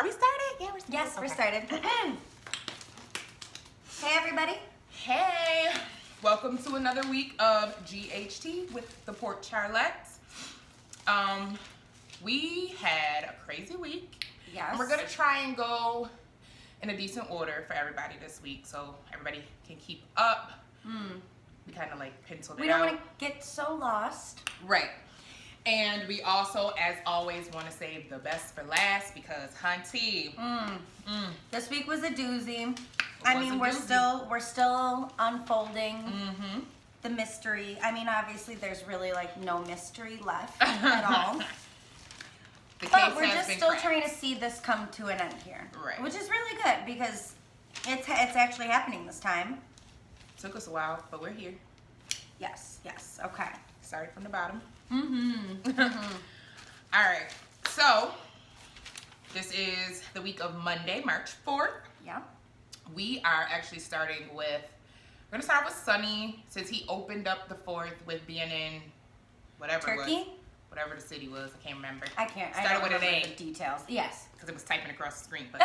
we started? Yeah, we're started. Yes, we're Okay. started. Hey, everybody. Hey, welcome to another week of GHT with the Pork Charlettes. We had a crazy week. Yes. And we're gonna try and go in a decent order for everybody this week, so everybody can keep up. We kind of like penciled it We don't out. want to get so lost. Right. And we also, as always, want to save the best for last because, hunty, This week was a doozy. was I mean, a we're doozy. still unfolding the mystery. I mean, obviously, there's really like no mystery left at all. The But case we're has just been still cracked. trying to see this come to an end here, Right. Which is really good because it's actually happening this time. Took us a while, but we're here. Yes. Okay. Started from the bottom. All right. So, this is the week of Monday, March 4th. Yeah. We are actually starting with, we're going to start with Sunny since he opened up the 4th with being in whatever it was. Turkey. Whatever the city was. I can't remember. I can't. I Started don't with an remember A. the details. Yes. Because it was typing across the screen, but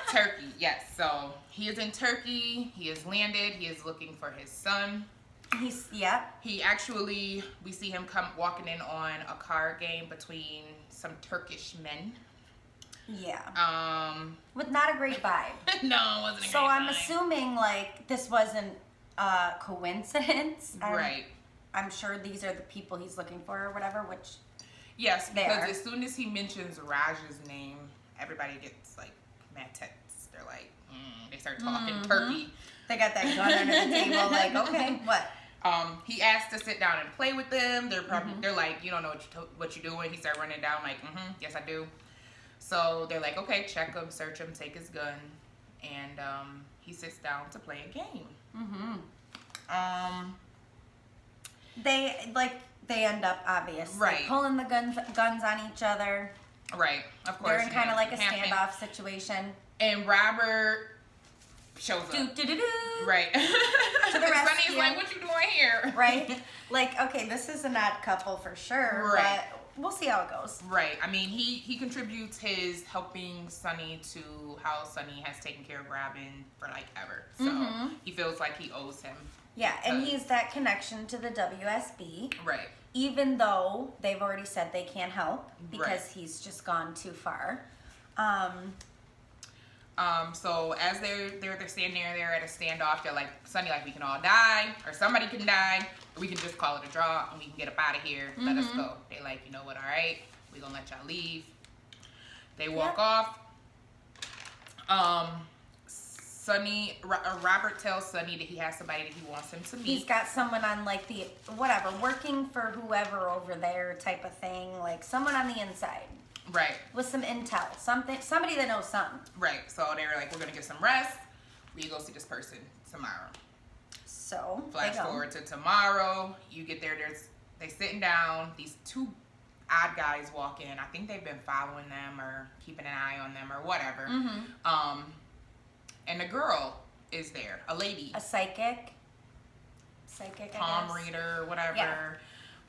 Turkey, yes. So he is in Turkey. He has landed. He is looking for his son. He actually, we see him come walking in on a card game between some Turkish men. Yeah. With not a great vibe. No, it wasn't a great So I'm vibe. assuming like this wasn't a coincidence. Right. I'm sure these are the people he's looking for or whatever, which Yes, because There. as soon as he mentions Raj's name, everybody gets like mad texts. They're like, they start talking Turkey. they got that gun under the table like, okay, what? He asked to sit down and play with them. They're probably they're like, you don't know what you're doing. He started running down like, yes I do. So they're like, okay, check him, search him, take his gun, and he sits down to play a game. They end up obviously Right. pulling the guns on each other. Right, of course. They're in you kind know, of like a happen. standoff situation. And Robert shows Do up. do do do. Right. To the Sonny's rescue. like, what you doing here? Right? Like, okay, this is an odd couple for sure. Right. But we'll see how it goes. Right. I mean, he contributes his helping Sonny to how Sonny has taken care of Robin for like ever. So he feels like he owes him. Yeah, and he's that connection to the WSB. Right. Even though they've already said they can't help because Right. he's just gone too far. So as they're standing there at a standoff, they're like, Sonny, like, we can all die, or somebody can die, or we can just call it a draw and we can get up out of here. Let us go. They like, you know what? All right, we're gonna let y'all leave. They walk off. Robert tells Sonny that he has somebody that he wants him to meet. He's got someone on like the whatever, working for whoever over there type of thing, like someone on the inside Right. with some intel, somebody that knows something. Right. So they were like, we're gonna get some rest. We go see this person tomorrow. So Flash they go. forward to tomorrow. You get there. They sitting down. These two odd guys walk in. I think they've been following them or keeping an eye on them or whatever. And the girl is there, a lady, A psychic, palm I guess. reader, whatever. Yeah.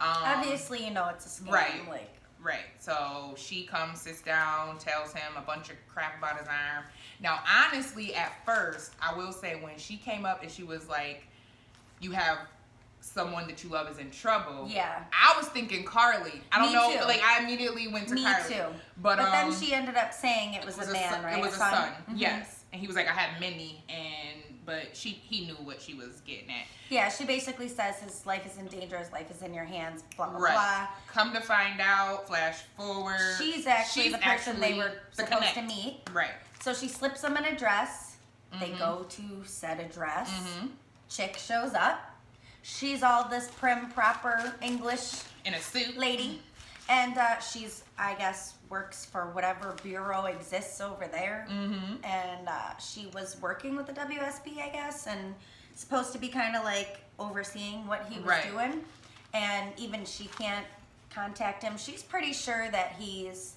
Obviously, you know it's a scam. Right. Like, Right. So she comes, sits down, tells him a bunch of crap about his arm. Now, honestly, at first, I will say when she came up and she was like, you have someone that you love is in trouble. Yeah. I was thinking Carly. I don't Me know. too. Like, I immediately went to me Carly. too. But then she ended up saying it was a man, son, right? It was a son. Mhm. Yes. And he was like, I had many, but he knew what she was getting at. Yeah, she basically says his life is in danger, his life is in your hands, blah, blah, Right. blah. Come to find out, flash forward. She's actually the person they were the supposed to connect. meet. Right. So she slips him an address. They go to said address. Chick shows up. She's all this prim, proper English In a suit. lady. And she's, I guess, works for whatever bureau exists over there. And she was working with the WSB, I guess, and supposed to be kind of like overseeing what he was Right. doing. And even she can't contact him. She's pretty sure that he's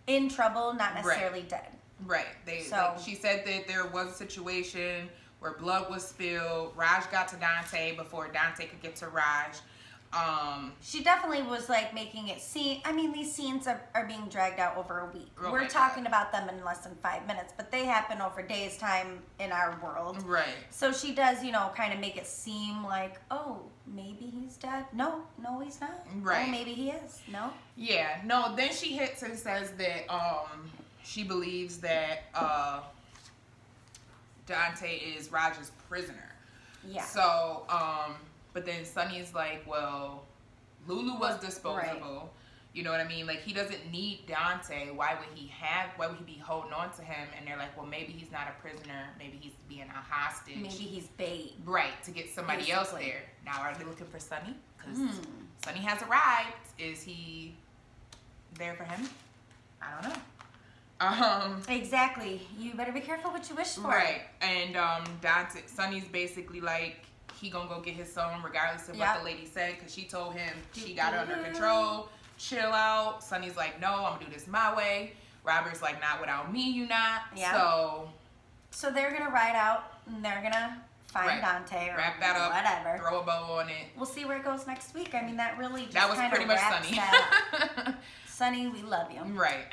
in trouble, not necessarily dead. Right. She said that there was a situation where blood was spilled. Raj got to Dante before Dante could get to Raj. She definitely was like making it seem. I mean, these scenes are being dragged out over a week. Oh We're talking about them in less than 5 minutes, but they happen over days' time in our world. Right. So she does, kind of make it seem like, oh, maybe he's dead. No, he's not. Right. Oh, maybe he is. No. Yeah. No. Then she hits and says that she believes that Dante is Roger's prisoner. Yeah. So but then Sonny's like, well, Lulu was disposable. Right. You know what I mean? Like, he doesn't need Dante. Why would he be holding on to him? And they're like, well, maybe he's not a prisoner. Maybe he's being a hostage. Maybe he's bait. Right, to get somebody else there. Now, are they looking for Sonny? Because Sonny has arrived. Is he there for him? I don't know. Exactly. You better be careful what you wish for. Right. And Sonny's basically like, he gonna go get his son regardless of what the lady said, because she told him she got it under control, chill out. Sonny's like, no, I'm gonna do this my way. Robert's like, not without me, you not. Yeah. So they're gonna ride out and they're gonna find Dante or wrap that up, whatever. Throw a bow on it. We'll see where it goes next week. I mean, that really just that was pretty much Sonny. Sonny, we love you. Right.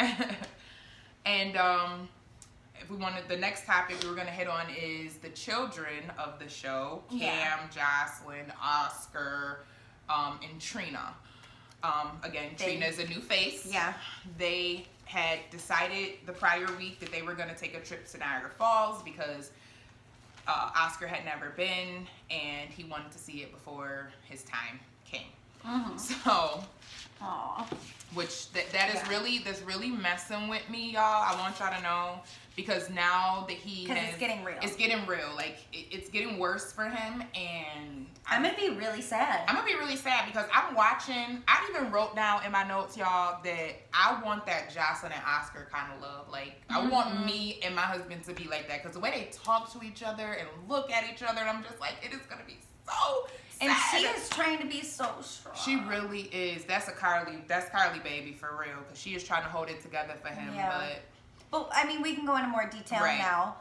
And if we wanted, the next topic we were going to hit on is the children of the show. Cam, Jocelyn, Oscar, and Trina. Again, Trina is a new face. Yeah. They had decided the prior week that they were going to take a trip to Niagara Falls because Oscar had never been and he wanted to see it before his time came. Mm-hmm. So, which that's really messing with me, y'all. I want y'all to know, because now that it's getting real. It's getting real. Like, it's getting worse for him, and I'm gonna be really sad. I'm gonna be really sad because I'm watching. I even wrote down in my notes, y'all, that I want that Jocelyn and Oscar kind of love. Like, I want me and my husband to be like that, because the way they talk to each other and look at each other, and I'm just like, it is gonna be so sad. And she is trying to be so strong. She really is. That's Carly baby for real, because she is trying to hold it together for him. Yeah. But I mean, we can go into more detail now.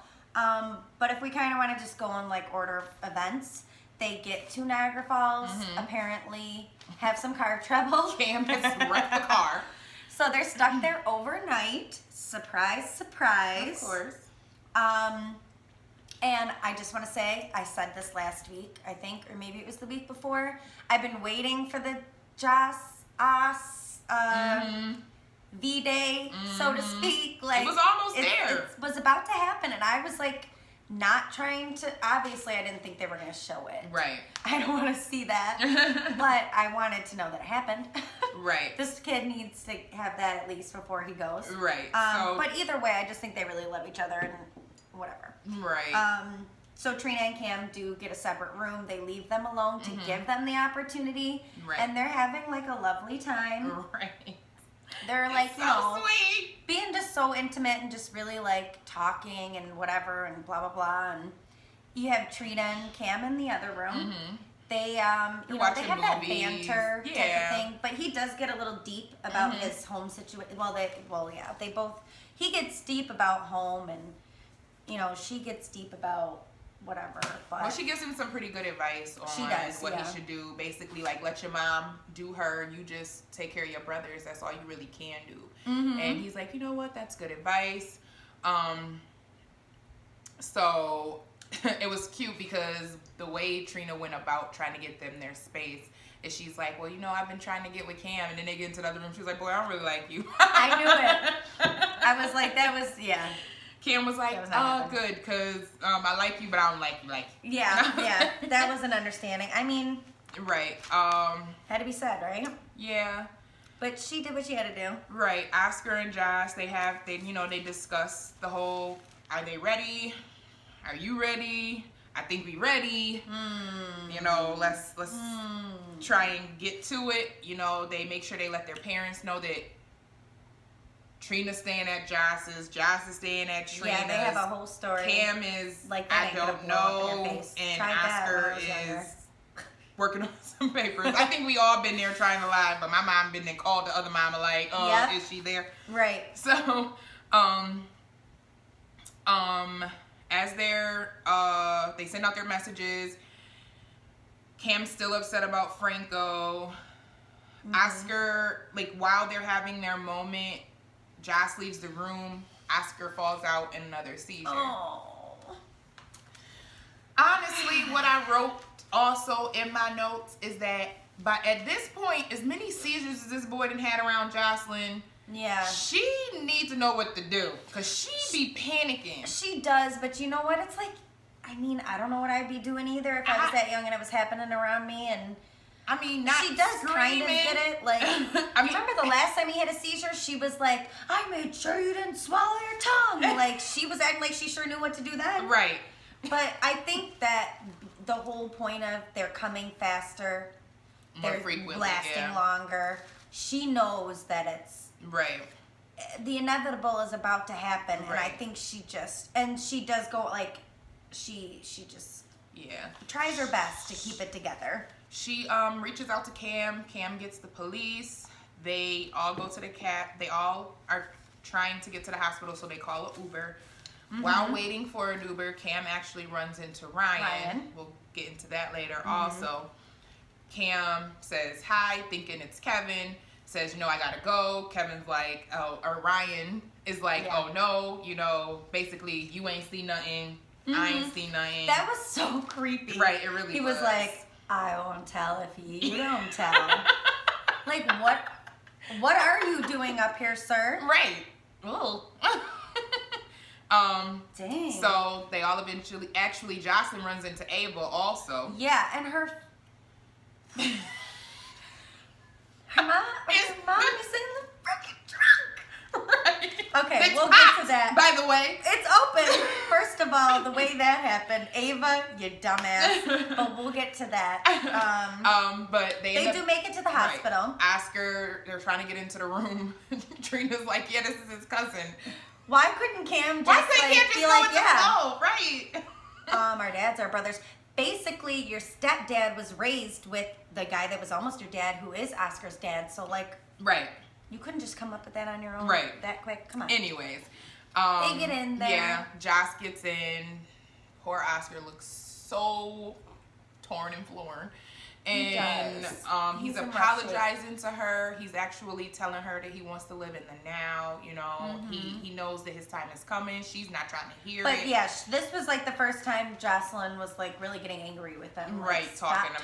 But if we kind of want to just go on like order of events, they get to Niagara Falls. Apparently, have some car trouble. Cam has wrecked the car. So they're stuck there overnight. Surprise, surprise. Of course. And I just want to say, I said this last week, I think, or maybe it was the week before. I've been waiting for the V-Day, so to speak. Like, it was almost there. It was about to happen, and I was like, not trying to. Obviously, I didn't think they were going to show it. Right. I don't want to see that, but I wanted to know that it happened. Right. This kid needs to have that at least before he goes. Right. But either way, I just think they really love each other and whatever. Right. So Trina and Cam do get a separate room. They leave them alone to give them the opportunity. Right. And they're having like a lovely time. Right. They're like, so sweet. Being just so intimate and just really like talking and whatever and blah, blah, blah. And you have Trina and Cam in the other room. They, they have that banter type of thing. But he does get a little deep about his home situation. He gets deep about home, and she gets deep about whatever. But well, she gives him some pretty good advice on what he should do. Basically, like, let your mom do her. You just take care of your brothers. That's all you really can do. And he's like, you know what? That's good advice. So it was cute because the way Trina went about trying to get them their space is she's like, well, I've been trying to get with Cam. And then they get into the other room. She's like, boy, I don't really like you. I knew it. I was like, Cam was like, oh, good, because I like you, but I don't like you. Yeah, that was an understanding. I mean, right. Had to be said, right? Yeah. But she did what she had to do. Right. Oscar and Josh, they discuss the whole, are they ready? Are you ready? I think we ready. Let's try and get to it. They make sure they let their parents know that Trina's staying at Joss's, Joss is staying at Trina's. Yeah, they have a whole story. Cam is, like, I don't know, and Oscar is working on some papers. I think we all been there trying to lie, but my mom been there, called the other mama like, is she there? Right. So, as they send out their messages, Cam's still upset about Franco. Oscar, like, while they're having their moment, Joss leaves the room. Oscar falls out in another seizure. Oh. Honestly, what I wrote also in my notes is that at this point, as many seizures as this boy done had around Jocelyn, yeah, she needs to know what to do, because she be panicking. She does, but you know what? It's like, I mean, I don't know what I'd be doing either if I was that young and it was happening around me. And I mean, not she does kind of get it. Like, I mean, remember the last time he had a seizure? She was like, "I made sure you didn't swallow your tongue." Like, she was acting like she sure knew what to do then. Right. But I think that the whole point of they're coming faster, they're lasting longer. She knows that it's right. The inevitable is about to happen, Right. and I think she does go like, she just tries her best to keep it together. She reaches out to Cam. Cam gets the police. They all go to the cab. They all are trying to get to the hospital, so they call an Uber. While waiting for an Uber, Cam actually runs into Ryan. We'll get into that later also. Cam says hi, thinking it's Kevin. Says, I gotta go. Kevin's like, or Ryan is like, oh no, basically you ain't seen nothing. I ain't seen nothing. That was so creepy. Right, it really was. He was like, I won't tell if you don't tell. Like, what are you doing up here, sir? Right. Oh. Dang. So they all actually Jocelyn runs into Ava also. Yeah, and her mom is in the freaking trunk. Right. Okay, we'll get to that. By the way, it's open. First of all, the way that happened, Ava, you dumbass. But we'll get to that. But they do make it to the hospital. Right. Oscar, they're trying to get into the room. Trina's like, yeah, this is his cousin. Why couldn't Cam just be like, yeah, right? Our dads are brothers. Basically, your stepdad was raised with the guy that was almost your dad, who is Oscar's dad. So, like, right. You couldn't just come up with that on your own that quick. Come on. Anyways. They get in there. Yeah, Joss gets in. Poor Oscar looks so torn and floored. And he's apologizing to her. He's actually telling her that he wants to live in the now. He knows that his time is coming. She's not trying to hear it. But yeah, this was like the first time Jocelyn was like really getting angry with him. Like, right, talking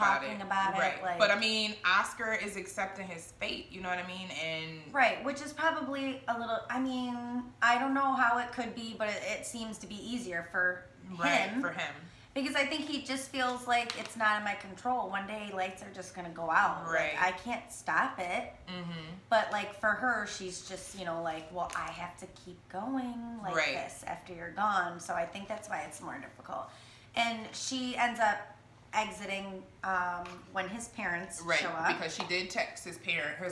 about it. Right. Like, but I mean, Oscar is accepting his fate. You know what I mean? And right, which is probably a little. I mean, I don't know how it could be, but it seems to be easier for him. Right, for him. Because I think he just feels like it's not in my control. One day, lights are just gonna go out. Right. Like, I can't stop it. But like for her, she's just like, well, I have to keep going like this after you're gone. So I think that's why it's more difficult. And she ends up exiting when his parents show up. Because she did text his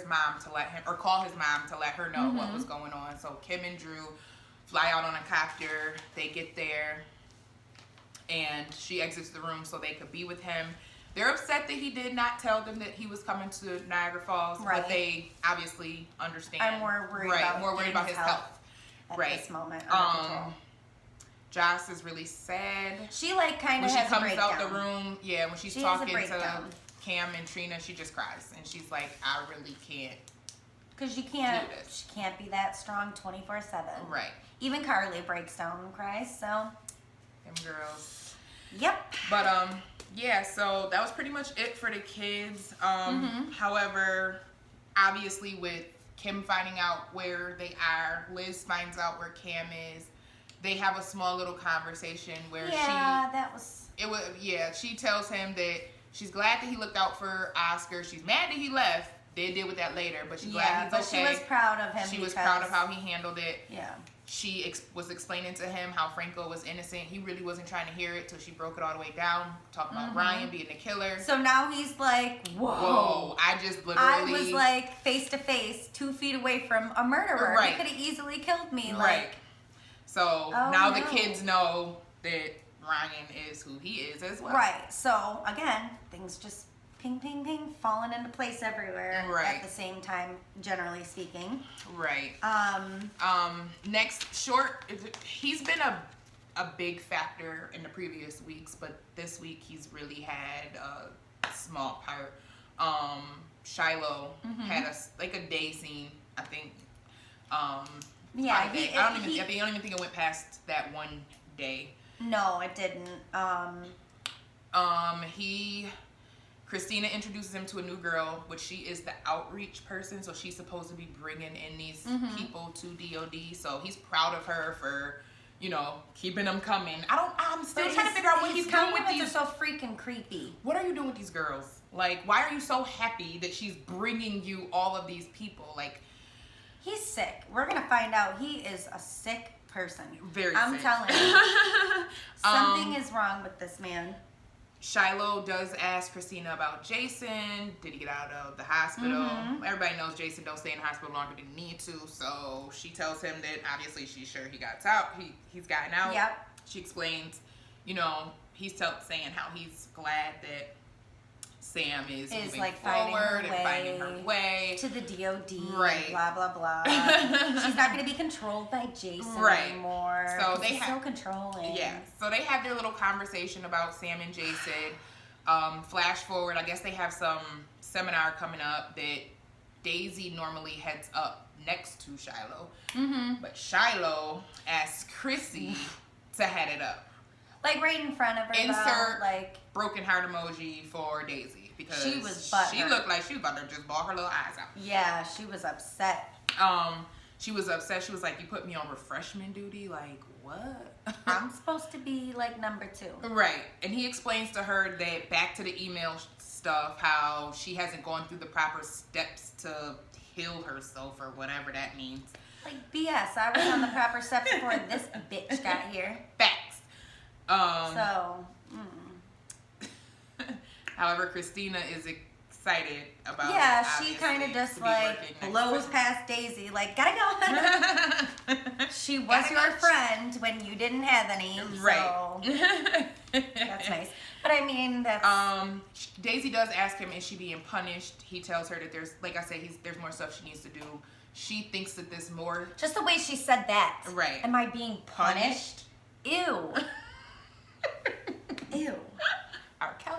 mom to let him, or call his mom to let her know what was going on. So Kim and Drew fly out on a copter. They get there. And she exits the room so they could be with him. They're upset that he did not tell them that he was coming to Niagara Falls, but they obviously understand. I'm more worried about his health at this moment. Joss is really sad. She kind of has a breakdown. When she comes out the room, when she's talking to Cam and Trina, she just cries and she's like, "I really can't." Because she can't be that strong 24/7. Right. Even Carly breaks down and cries. So. Them girls. Yep. But so that was pretty much it for the kids. However, obviously with Kim finding out where they are, Liz finds out where Cam is. They have a small little conversation where she tells him that she's glad that he looked out for Oscar. She's mad that he left. They deal with that later, but she's glad he's okay. She was proud of him. She was proud of how he handled it. Yeah. She was explaining to him how Franco was innocent. He really wasn't trying to hear it till she broke it all the way down, talking about Ryan being the killer. So now he's like, whoa. I just literally... I was like face to face, 2 feet away from a murderer. Right. He could have easily killed me. Right. So now the kids know that Ryan is who he is as well. Right. So again, things just ping, ping, ping, falling into place everywhere at the same time, generally speaking. Right. Next, Short, he's been a big factor in the previous weeks, but this week he's really had small part. Shiloh had a day scene, I think. Yeah, I don't even think it went past that one day. No, it didn't. Christina introduces him to a new girl, which she is the outreach person, so she's supposed to be bringing in these people to DOD. So he's proud of her for, keeping them coming. I'm still trying to figure out what he's doing with these. Are so freaking creepy. What are you doing with these girls? Like, why are you so happy that she's bringing you all of these people? Like, he's sick. We're gonna find out he is a sick person. Very I'm sick. telling you, something is wrong with this man. Shiloh does ask Christina about Jason. Did he get out of the hospital? Everybody knows Jason don't stay in the hospital longer than he need to. So she tells him that obviously she's sure he got out. He's gotten out. Yep. She explains, he's saying how he's glad that Sam is moving like forward and finding her way to the DOD. Right. Blah blah blah. She's not going to be controlled by Jason anymore. So he's so controlling. Yeah. So they have their little conversation about Sam and Jason. Flash forward, I guess they have some seminar coming up that Daisy normally heads up next to Shiloh, but Shiloh asks Chrissy to head it up. Like right in front of her. Insert broken heart emoji for Daisy because she was butthurt. She looked like she was about to just bawl her little eyes out. Yeah, she was upset. She was upset. She was like, "You put me on refreshment duty? Like what? I'm supposed to be like number 2." Right. And he explains to her that back to the email stuff, how she hasn't gone through the proper steps to heal herself or whatever that means. Like BS. I was on the proper steps before this bitch got here. Facts. However, Christina is excited about she kind of just blows past Daisy, like, gotta go. She was your friend when you didn't have any, so that's nice. But I mean, that's... Daisy does ask him, is she being punished? He tells her that there's, like I said, there's more stuff she needs to do. She thinks that there's more... Just the way she said that. Right. Am I being punished? Ew. Ew.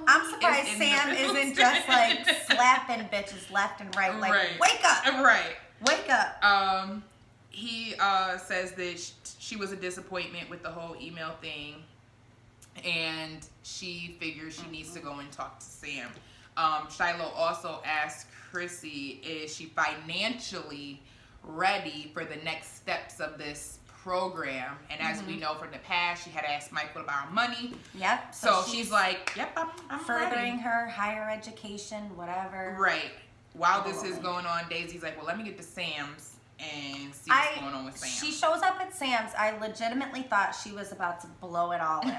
I'm surprised Sam isn't just like slapping bitches left and right. Like, wake up. Right. Wake up. He says that she was a disappointment with the whole email thing. And she figures she needs to go and talk to Sam. Shiloh also asked Chrissy, is she financially ready for the next steps of this program? And as we know from the past, she had asked Michael about money. Yep. So she's like, yep, I'm furthering ready. Her higher education, whatever. Right. While this is going on, Daisy's like, well, let me get to Sam's and see what's going on with Sam. She shows up at Sam's. I legitimately thought she was about to blow it all in.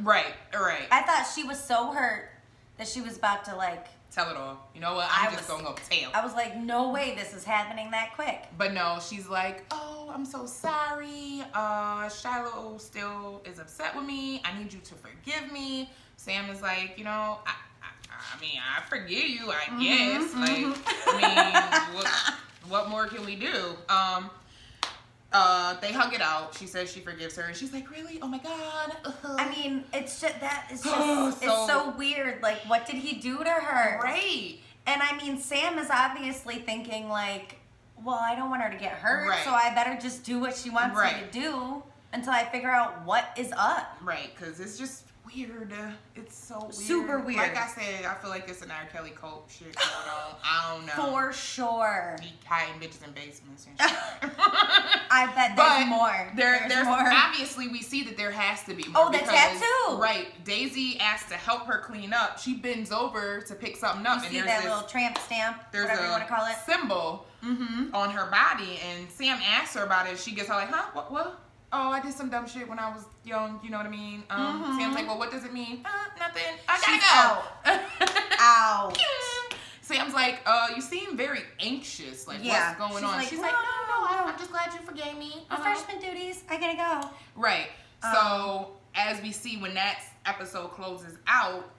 Right. I thought she was so hurt that she was about to tell it all. You know what? I'm just gonna go tell. I was like, no way this is happening that quick. But no, she's like, oh, I'm so sorry. Shiloh still is upset with me. I need you to forgive me. Sam is like, I mean, I forgive you, I guess. I mean, what more can we do? They hug it out. She says she forgives her, and she's like, "Really? Oh my god!" I mean, it's just it's so weird. Like, what did he do to her? Right. And I mean, Sam is obviously thinking like, "Well, I don't want her to get hurt, right. so I better just do what she wants me to do until I figure out what is up." Right, because it's just weird. It's so weird. Super weird. Like I said, I feel like it's an R. Kelly cult shit going on. I don't know. For sure. He hiding bitches in basements and shit. I bet there's more. There's more. Obviously, we see that there has to be more. Oh, the tattoo. Right. Daisy asks to help her clean up. She bends over to pick something up. You see that little tramp stamp, whatever you want to call it. Symbol on her body. And Sam asks her about it. She gets all like, huh? What? Oh, I did some dumb shit when I was young. You know what I mean? Sam's like, well, what does it mean? Nothing. I gotta go. Out. Sam's like, you seem very anxious. Like, what's going on? She's like, no, I'm just glad you forgave me. Refreshment duties. I gotta go. Right. So, as we see when that episode closes out,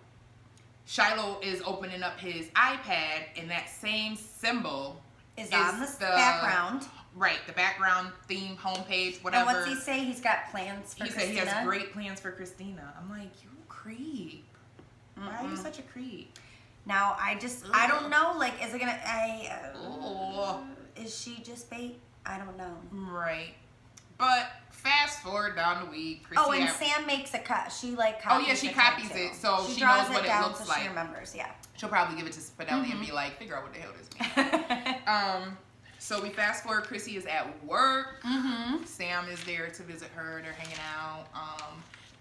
Shiloh is opening up his iPad, and that same symbol is on the background. Right, the background theme, homepage, whatever. And what's he say? He's got plans for Christina. He said he has great plans for Christina. I'm like, you creep. Why are you such a creep? Now I don't know. Like, is it gonna? Is she just bait? I don't know. Right. But fast forward down the week. Chrissy and Sam makes a cut. She like copies she copies it, so she knows what it looks like. She remembers. Yeah. She'll probably give it to Spinelli and be like, figure out what the hell this means. So we fast forward. Chrissy is at work. Sam is there to visit her. They're hanging out.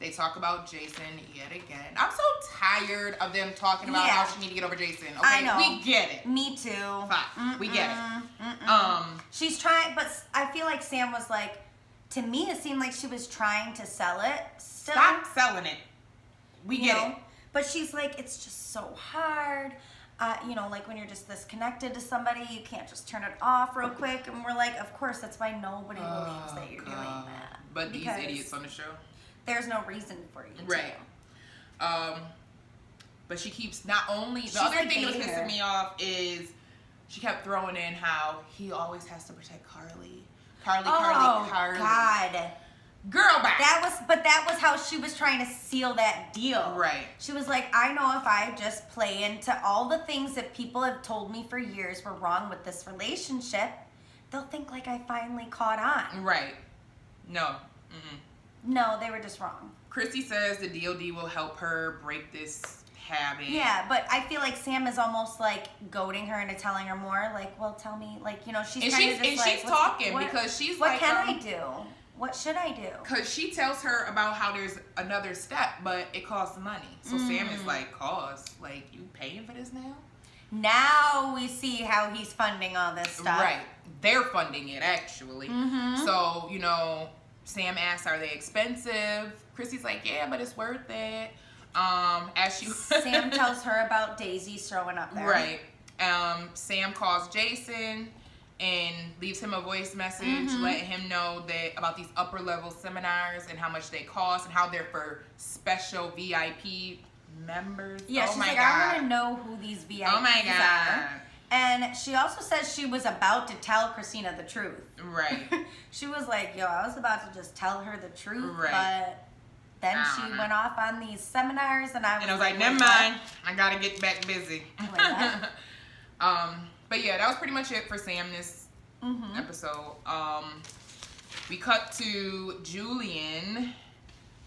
They talk about Jason yet again. I'm so tired of them talking about how she need to get over Jason. Okay, I know. We get it. Me too. Fine. We get it. She's trying, but I feel like Sam was like, to me, it seemed like she was trying to sell it. Still. Stop selling it. We get it. But she's like, it's just so hard. Like when you're just this connected to somebody, you can't just turn it off real quick. And we're like, of course, that's why nobody believes that you're doing that. But these idiots on the show. There's no reason for you right. to. But she keeps not only the other thing that was pissing me off is she kept throwing in how he always has to protect Carly. Carly. God. Girl, back. That was how she was trying to seal that deal. Right. She was like, I know if I just play into all the things that people have told me for years were wrong with this relationship, they'll think like I finally caught on. Right. No. No, they were just wrong. Chrissy says the DOD will help her break this habit. Yeah, but I feel like Sam is almost like goading her into telling her more. Like, well, tell me. Like, she's kind of just like, she's talking because she's what like, can I do? What should I do? Because she tells her about how there's another step, but it costs money. So Sam is like, cost? Like, you paying for this now? Now we see how he's funding all this stuff. Right. They're funding it, actually. So, Sam asks, are they expensive? Chrissy's like, yeah, but it's worth it. Sam tells her about Daisy showing up there. Right. Sam calls Jason and leaves him a voice message, letting him know that about these upper level seminars and how much they cost and how they're for special VIP members. Yeah, she's like, I want to know who these VIPs are. And she also says she was about to tell Christina the truth. Right. She was like, I was about to just tell her the truth, right. but then she went off on these seminars, and I was like, never mind. I gotta get back busy. But yeah, that was pretty much it for Sam this episode. We cut to Julian.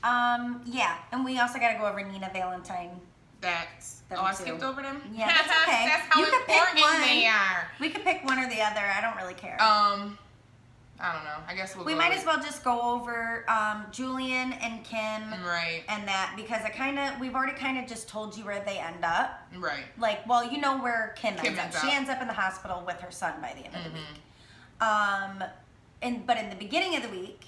Yeah, and we also gotta go over Nina Valentine. I skipped over them? Yeah, that's okay. That's how important they are. We could pick one or the other. I don't really care. I don't know. I guess we might as well just go over Julian and Kim. Right. And that, because we've already kind of just told you where they end up. Right. Like, well, you know where Kim ends up. She ends up in the hospital with her son by the end of the week. But in the beginning of the week,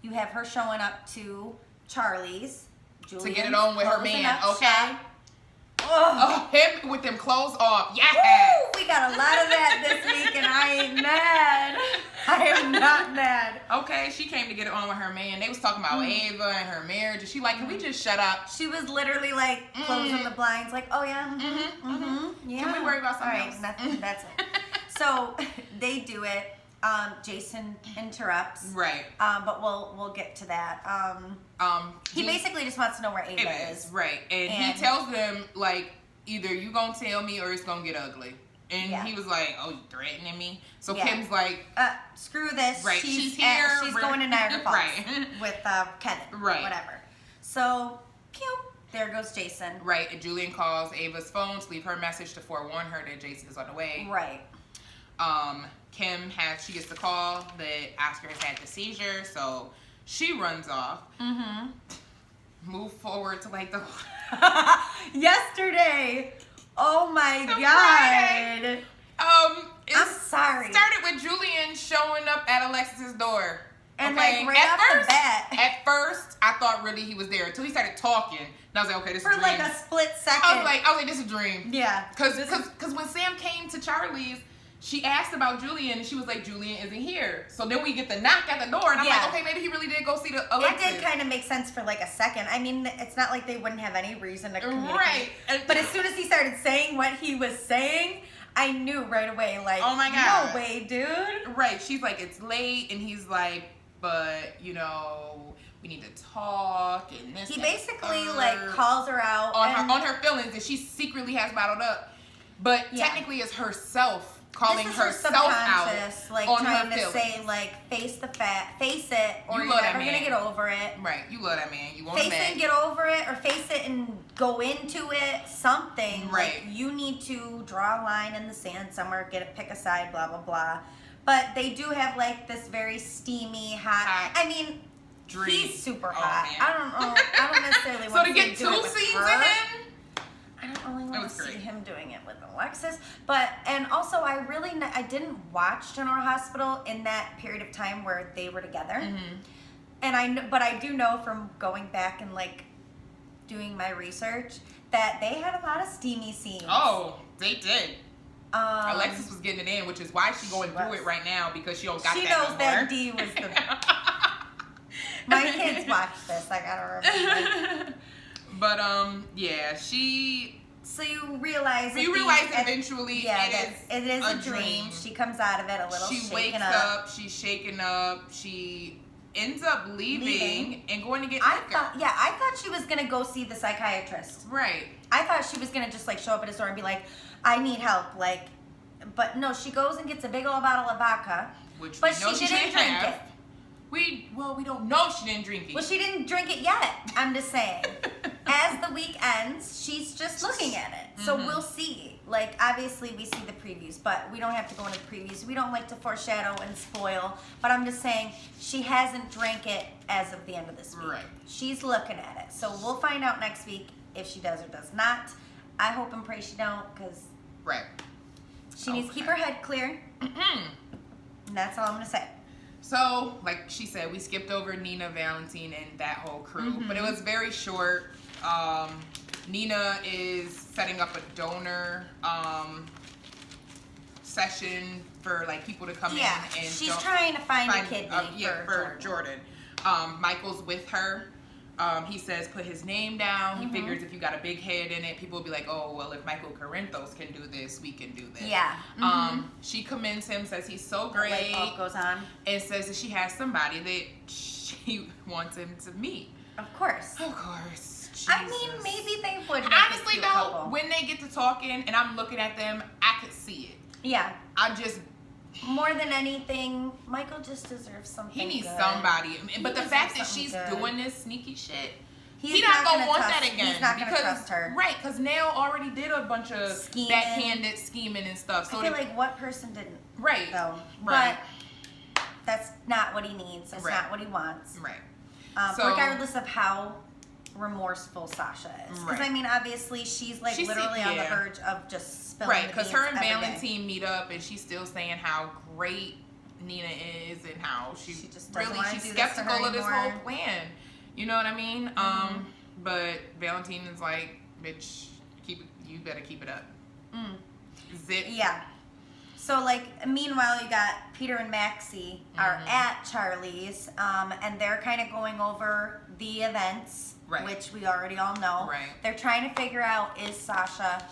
you have her showing up to Charlie's. Julian to get it on with her man, okay? Shop. Oh, him with them clothes off. Yeah. We got a lot of that this week, and I ain't mad. I am not mad. Okay, she came to get it on with her man. They was talking about Ava and her marriage. And she like, can we just shut up? She was literally like closing the blinds, like, oh yeah, yeah. Can we worry about something else? That's it. So they do it. Jason interrupts. Right. But we'll get to that. He basically just wants to know where Ava is. Right. And he tells them, like, either you gonna tell me or it's gonna get ugly. And he was like, oh, you threatening me? So Kim's like, screw this. Right. She's here. She's going to Niagara Falls right. with Kevin. Right. Whatever. So, there goes Jason. Right. And Julian calls Ava's phone to leave her message to forewarn her that Jason is on the way. Right. She gets the call that Oscar has had the seizure, so she runs off. Move forward to like the yesterday. Oh my God. I'm sorry. Started with Julian showing up at Alexis's door. And like right off the bat. At first, I thought really he was there until he started talking. And I was like, okay, this is a dream. For like a split second. I was like, this is a dream. Yeah. Because when Sam came to Charlie's, she asked about Julian, and she was like, Julian isn't here. So then we get the knock at the door, and I'm like, okay, maybe he really did go see the Alexis. It did kind of make sense for like a second. I mean, it's not like they wouldn't have any reason to communicate. Right. But as soon as he started saying what he was saying, I knew right away, like, oh my God. No way, dude. Right. She's like, it's late, and he's like, but you know, we need to talk and this. He basically like calls her out on her feelings that she secretly has bottled up, but technically it's herself calling herself out, like on trying her to feelings. Say like face it, or you're never gonna get over it. Right, you love that man. You want face it and get over it, or face it and go into it. Something right. Like you need to draw a line in the sand somewhere, pick a side, blah blah blah. But they do have like this very steamy, hot. I mean, he's super hot. Man. I don't know. I don't necessarily want to get 2 scenes in him. I don't really want to see him doing it with Alexis, and also I didn't watch General Hospital in that period of time where they were together, and I do know from going back and like doing my research that they had a lot of steamy scenes. Oh, they did. Alexis was getting it in, which is why she's going through it right now because she don't got that She knows no that more. D was the. My kids watch this. I gotta remember. But yeah, she. So you realize. Eventually, it is a dream. She comes out of it a little. She wakes up. She's shaken up. She ends up leaving and going to get liquor. I thought she was gonna go see the psychiatrist. Right. I thought she was gonna just like show up at his door and be like, "I need help." Like, but no, she goes and gets a big old bottle of vodka. But she didn't drink it. We don't know she didn't drink it. Well, she didn't drink it yet. I'm just saying. As the week ends, she's just looking at it. So we'll see. Like, obviously, we see the previews, but we don't have to go into previews. We don't like to foreshadow and spoil. But I'm just saying, she hasn't drank it as of the end of this week. Right. She's looking at it. So we'll find out next week if she does or does not. I hope and pray she don't, because she needs to keep her head clear. And that's all I'm going to say. So, like she said, we skipped over Nina, Valentine, and that whole crew. But it was very short. Nina is setting up a donor session for like people to come in. And she's trying to find a kidney for Jordan. Michael's with her. He says put his name down. He figures if you got a big head in it, people will be like, oh, well, if Michael Corinthos can do this, we can do this. Yeah. She commends him, says he's so great. The light bulb goes on. And says that she has somebody that she wants him to meet. Of course. Of course. Jesus. I mean, maybe they would. Honestly, though, when they get to talking and I'm looking at them, I could see it. Yeah. More than anything, Michael just deserves something. He needs good. somebody. But the fact that she's doing this sneaky shit, he's not gonna want that again. He's not gonna trust her. Right, because Nell already did a bunch of backhanded scheming and stuff. So I feel like what person didn't? Right. Though. Right. But that's not what he needs. That's not what he wants. Right. Regardless of how remorseful Sasha is. Because, I mean, obviously, she's literally on the verge of just spilling the beans. Right, because her and Valentine meet up, and she's still saying how great Nina is and how she's skeptical of this whole plan. You know what I mean? But Valentine is like, bitch, you better keep it up. Zip. Yeah. So, meanwhile, you got Peter and Maxie are at Charlie's, and they're kind of going over the events, which we already all know. Right. They're trying to figure out, is Sasha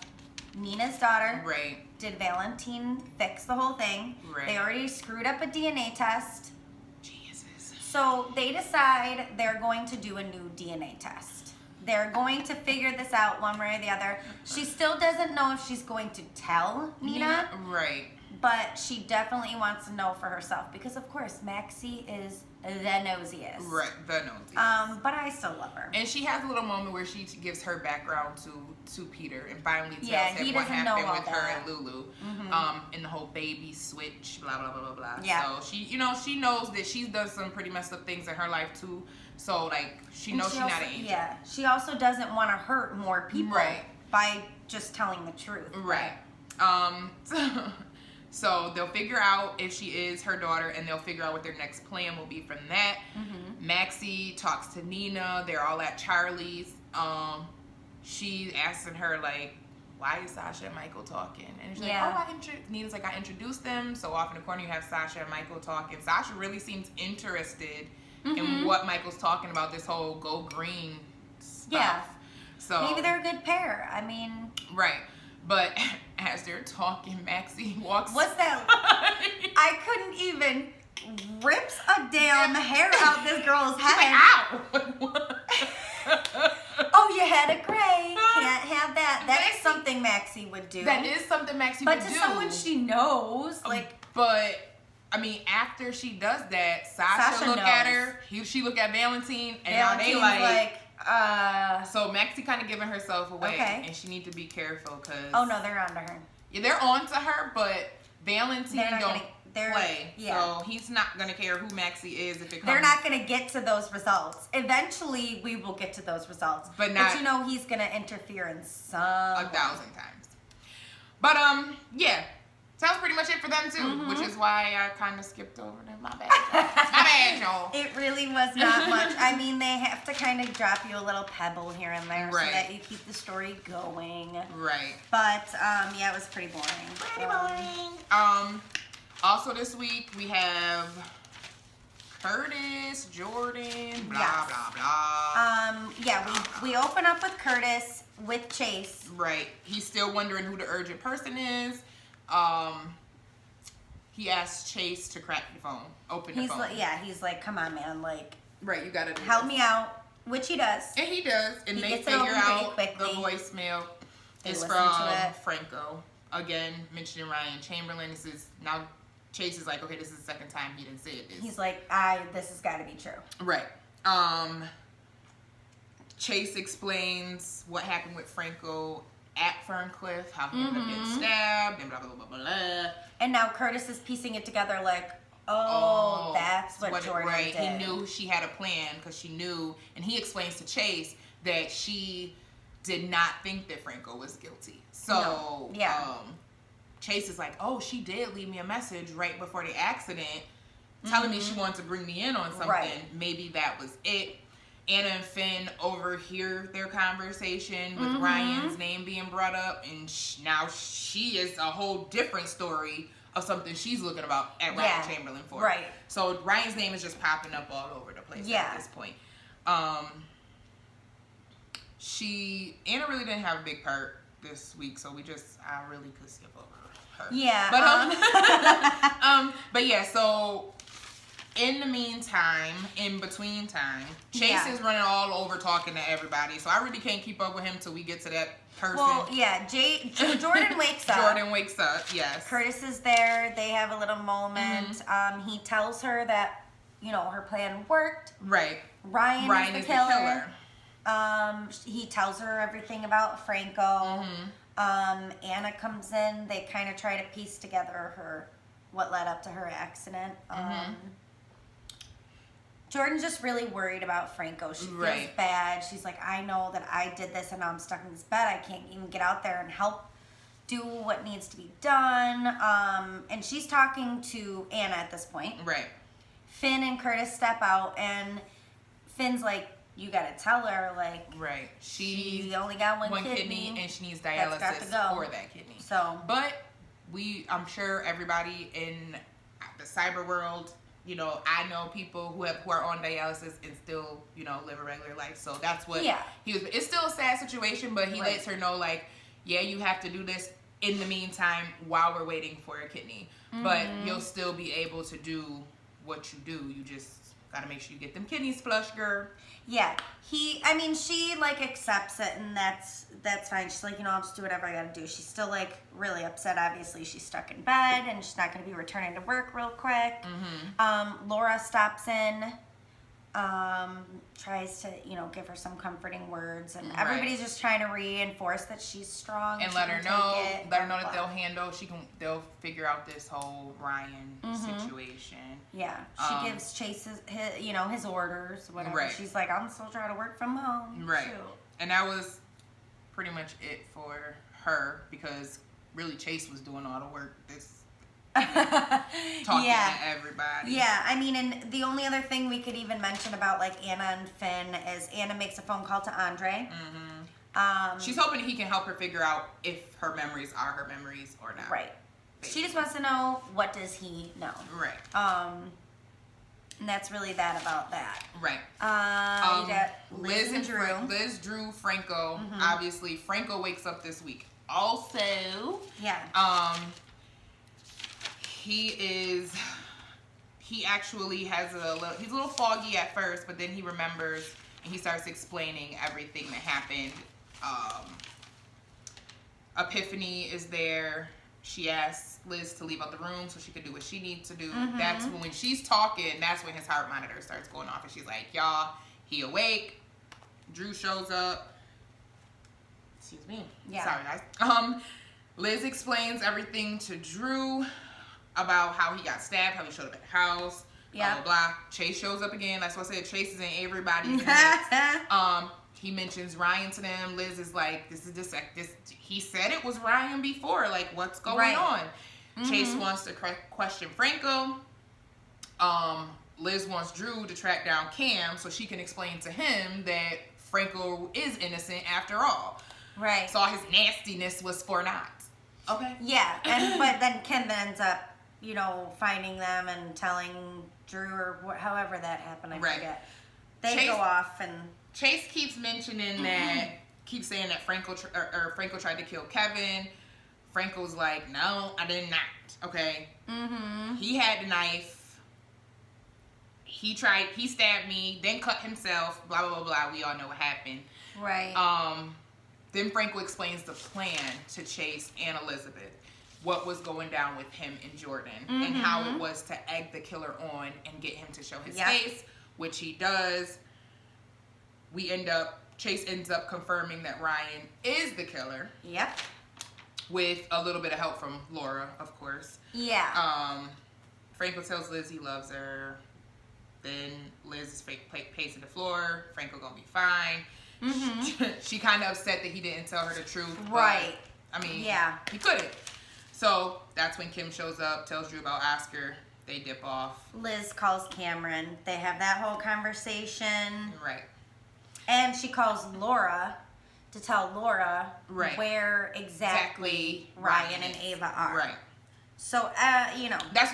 Nina's daughter? Right. Did Valentine fix the whole thing? Right. They already screwed up a DNA test. Jesus. So, they decide they're going to do a new DNA test. They're going to figure this out one way or the other. She still doesn't know if she's going to tell Nina. Right. But she definitely wants to know for herself because, of course, Maxie is the nosiest. Right, the nosiest. But I still love her. And she has a little moment where she gives her background to Peter and finally tells him what happened with her and Lulu. And the whole baby switch, blah, blah, blah, blah, blah. Yeah. So she knows that she's done some pretty messed up things in her life, too. So, she knows she's not an angel. Yeah. She also doesn't want to hurt more people by just telling the truth. Right. So they'll figure out if she is her daughter, and they'll figure out what their next plan will be from that. Maxie talks to Nina. They're all at Charlie's. She's asking her, why is Sasha and Michael talking? And she's Nina's like, I introduced them. So off in the corner, you have Sasha and Michael talking. Sasha really seems interested in what Michael's talking about, this whole go green stuff. Yeah. So maybe they're a good pair. I mean. Right. But as they're talking, Maxie walks. What's that? I couldn't even rips a damn hair out this girl's head. Ow! Oh, you had a gray. Can't have that. That's something Maxie would do. That is something Maxie would do. But to someone she knows, like. But I mean, after she does that, Sasha look at her. She look at Valentine, and now they like. So Maxie kind of giving herself away, and she need to be careful because. Oh no, they're onto her. Yeah, they're onto her, but Valentine don't play. Yeah. So he's not gonna care who Maxie is if it comes. They're not gonna get to those results. Eventually, we will get to those results. But you know, he's gonna interfere in some. 1,000 times. But yeah. Sounds pretty much it for them too, which is why I kind of skipped over them. My bad, y'all. My bad, y'all. It really was not much. I mean, they have to kind of drop you a little pebble here and there so that you keep the story going. Right. But yeah, it was pretty boring. Pretty boring. Also this week we have Curtis, Jordan, blah blah blah. Yeah, we open up with Curtis with Chase. Right. He's still wondering who the urgent person is. He asked Chase to crack the phone, open the phone. He's like, come on, man, like, right, you gotta help me out, which he does. And he does, and they figure out the voicemail is from Franco. Again, mentioning Ryan Chamberlain. This is now Chase is like, okay, this is the second time he didn't say it. He's like, this has got to be true. Right. Chase explains what happened with Franco at Ferncliff, how he ended up getting stabbed, and blah, blah, blah, blah, blah. And now Curtis is piecing it together like, that's what Jordan did. He knew she had a plan because she knew, and he explains to Chase that she did not think that Franco was guilty. So, Chase is like, oh, she did leave me a message right before the accident telling me she wanted to bring me in on something. Right. Maybe that was it. Anna and Finn overhear their conversation with Ryan's name being brought up, and now she is a whole different story of something she's looking about at Ryan Chamberlain for. Right. So Ryan's name is just popping up all over the place at this point. Anna really didn't have a big part this week, so I really could skip over her. Yeah. But but yeah, so in the meantime, in between time, Chase is running all over talking to everybody. So I really can't keep up with him till we get to that person. Well, yeah, Jordan wakes up. Jordan wakes up, yes. Curtis is there. They have a little moment. He tells her that, her plan worked. Right. Ryan is the killer. He tells her everything about Franco. Anna comes in. They kind of try to piece together what led up to her accident. Jordan's just really worried about Franco. She feels bad. She's like, I know that I did this and now I'm stuck in this bed. I can't even get out there and help do what needs to be done. And she's talking to Anna at this point. Right. Finn and Curtis step out and Finn's like, you gotta tell her, like, she only got one kidney and she needs dialysis for that kidney. So, but I'm sure everybody in the cyber world, I know people who are on dialysis and still, live a regular life. So that's what he was. It's still a sad situation, but he lets her know, like, yeah, you have to do this in the meantime while we're waiting for a kidney. But you'll still be able to do what you do. You just gotta make sure you get them kidneys flushed, girl. Yeah, she accepts it, and that's fine. She's like, I'll just do whatever I gotta do. She's still like really upset. Obviously, she's stuck in bed, and she's not gonna be returning to work real quick. Laura stops in, tries to give her some comforting words, and everybody's just trying to reinforce that she's strong and let her know that they'll figure out this whole Ryan situation. Yeah, she gives Chase his orders, whatever. She's like, I'm still trying to work from home. Right. Shoot. And that was pretty much it for her because really Chase was doing all the work. Talking to everybody. Yeah, I mean, and the only other thing we could even mention about like Anna and Finn is Anna makes a phone call to Andre. She's hoping he can help her figure out if her memories are her memories or not. Right. Basically. She just wants to know, what does he know? Right. And that's really that about that. Right. You got Liz and Drew. Liz, Drew, Franco. Obviously, Franco wakes up this week. Also, yeah. He he actually has he's a little foggy at first, but then he remembers and he starts explaining everything that happened. Epiphany is there. She asks Liz to leave out the room so she can do what she needs to do. That's when she's talking, that's when his heart monitor starts going off, and she's like, y'all, he awake. Drew shows up. Excuse me. Yeah. Sorry, guys. Liz explains everything to Drew about how he got stabbed, how he showed up at the house, blah, blah, blah. Chase shows up again. That's what I said. Chase is in everybody's mix. He mentions Ryan to them. Liz is like, this. He said it was Ryan before. Like, what's going on? Chase wants to question Franco. Liz wants Drew to track down Cam so she can explain to him that Franco is innocent after all. Right. So all his nastiness was for naught. Okay. Yeah, but then Kim ends up, finding them and telling Drew or however that happened. I forget. They go off and Chase keeps mentioning that, keeps saying that Franco tried to kill Kevin. Franco's like, no, I did not. Okay. He had the knife. He stabbed me, then cut himself. Blah blah blah blah. We all know what happened. Right. Then Franco explains the plan to Chase and Elizabeth. What was going down with him and Jordan, and how it was to egg the killer on and get him to show his face, which he does. Chase ends up confirming that Ryan is the killer. Yep. With a little bit of help from Laura, of course. Yeah. Franco tells Liz he loves her. Then Liz is pacing the floor. Franco gonna be fine. She kind of upset that he didn't tell her the truth. Right. I mean, he couldn't. So that's when Kim shows up, tells Drew about Oscar. They dip off. Liz calls Cameron. They have that whole conversation. Right. And she calls Laura to tell Laura where exactly Ryan and Ava are. Right. So, That's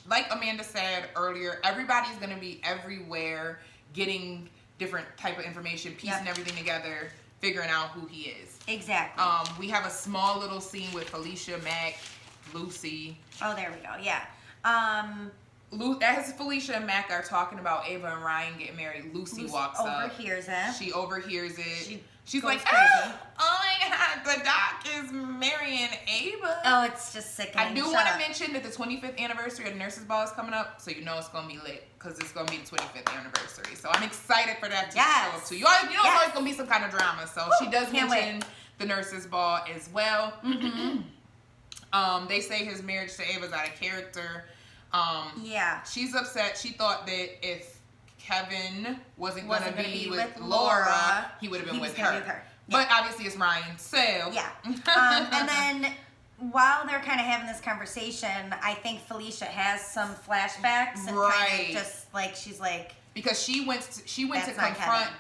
like Amanda said earlier, everybody's going to be everywhere getting different type of information, piecing everything together, figuring out who he is. Exactly. We have a small little scene with Felicia, Mac, Lucy. Oh, there we go. Yeah. As Felicia and Mac are talking about Ava and Ryan getting married, Lucy walks up. Overhears it. She overhears it. She's like, oh my God, the doc is marrying Ava. Oh, it's just sickening. I do want to mention that the 25th anniversary of the Nurses Ball is coming up, so you know it's going to be lit, because it's going to be the 25th anniversary. So I'm excited for that to show up too. You know it's always going to be some kind of drama. So she does mention the Nurses Ball as well. They say his marriage to Ava's out of character. She's upset. She thought that if Kevin wasn't going to be with Laura, he would have been with her. But obviously it's Ryan, so. Yeah. And then while they're kind of having this conversation, I think Felicia has some flashbacks and kind of just she's like. Because she went to confront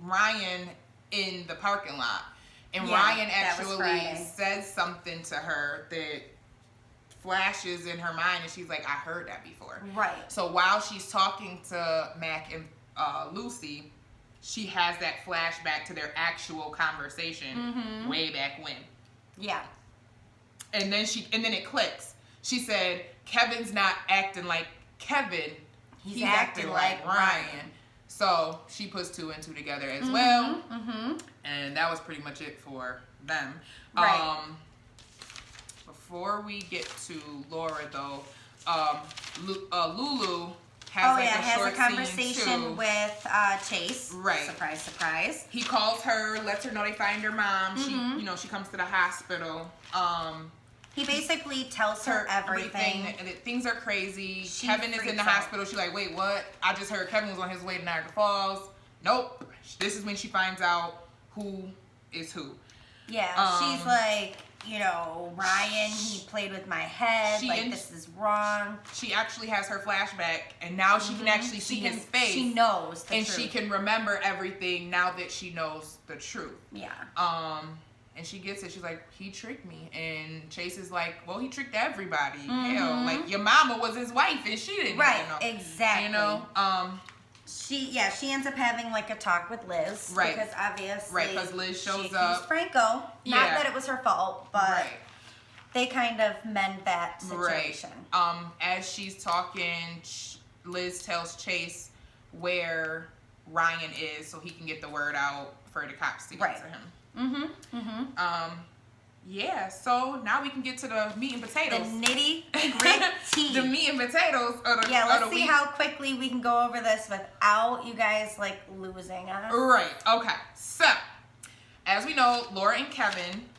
Ryan in the parking lot. And Ryan actually says something to her that flashes in her mind, and she's like, I heard that before. Right. So while she's talking to Mac and Lucy, she has that flashback to their actual conversation way back when. Yeah. And then it clicks. She said, Kevin's not acting like Kevin. He's acting like Ryan. So she puts two and two together as well. And that was pretty much it for them. Right. Before we get to Laura, though, Lulu has a conversation with Chase. Right. Surprise, surprise. He calls her, lets her know they find her mom. She comes to the hospital. He basically tells her everything. And things are crazy. Kevin is in the hospital. She's like, wait, what? I just heard Kevin was on his way to Niagara Falls. Nope. This is when she finds out who is who. Yeah, she's like, Ryan, he played with my head. This is wrong. She actually has her flashback, and now she can actually see his face. She knows the truth. And she can remember everything now that she knows the truth. Yeah. And she gets it. She's like, he tricked me. And Chase is like, well, he tricked everybody. Hell, like, your mama was his wife, and she didn't even know. Exactly. She ends up having a talk with Liz. Right. Because obviously. Right, because Liz shows up. Franco. Not that it was her fault, but. they kind of mend that situation. Right. As she's talking, Liz tells Chase where Ryan is so he can get the word out for the cops to get to him. Mm-hmm. Mm-hmm. Yeah, so now we can get to the meat and potatoes. The nitty-gritty. The meat and potatoes of the let's see how quickly we can go over this without you guys, like, losing us. Right, okay. So, as we know, Laura and Kevin...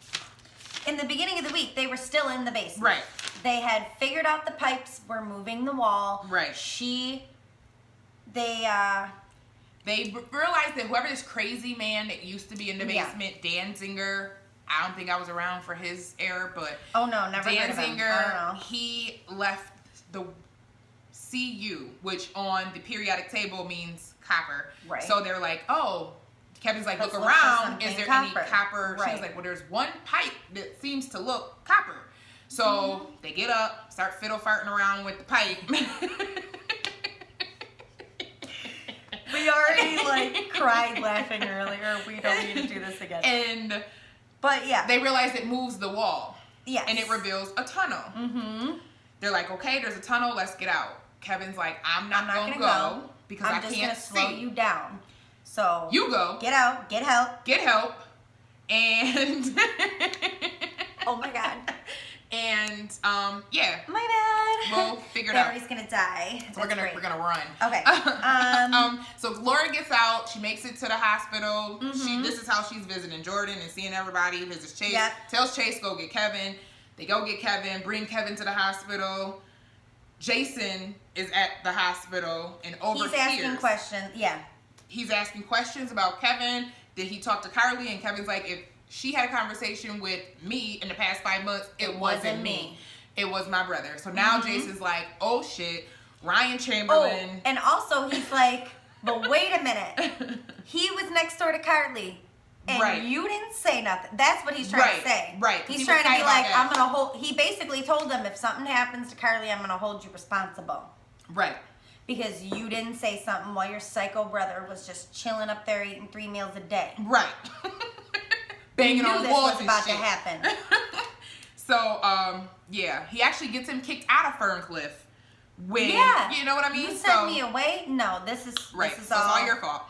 In the beginning of the week, they were still in the basement. Right. They had figured out the pipes were moving the wall. Right. They realized that whoever this crazy man that used to be in the basement, Danziger... I don't think I was around for his era, but oh no, never heard of him. I don't know. He left the Cu, which on the periodic table means copper. Right. So they're like, oh, Kevin's like, look around. Is there any copper? Right. She was like, well, there's one pipe that seems to look copper. So they get up, start fiddle farting around with the pipe. We already like cried laughing earlier. We don't need to do this again. But yeah. They realize it moves the wall. Yes. And it reveals a tunnel. Mm-hmm. They're like, okay, there's a tunnel, let's get out. Kevin's like, I'm not gonna go because I can't see. I'm just gonna slow you down. So you go. Get out, get help. Get help. And oh my god. And yeah. My bad. We'll figure it out. Barry's gonna die. So we're gonna run. Okay. So Laura gets out. She makes it to the hospital. Mm-hmm. This is how she's visiting Jordan and seeing everybody. Visits Chase. Yep. Tells Chase go get Kevin. They go get Kevin. Bring Kevin to the hospital. Jason is at the hospital and overhears. He's asking questions. Yeah. He's asking questions about Kevin. Did he talk to Carly? And Kevin's like, if she had a conversation with me in the past 5 months, it wasn't me. It was my brother. So now Jason's like, oh shit, Ryan Chamberlain. Oh, and also he's like, but wait a minute. He was next door to Carly. And you didn't say nothing. That's what he's trying to say. Right. He's trying to be like, I'm going to hold. He basically told them, if something happens to Carly, I'm going to hold you responsible. Right. Because you didn't say something while your psycho brother was just chilling up there eating 3 meals a day. Right. Banging on walls and about shit. To happen. So, yeah. He actually gets him kicked out of Ferncliff. When, you know what I mean? You sent me away? No, this is it's all your fault.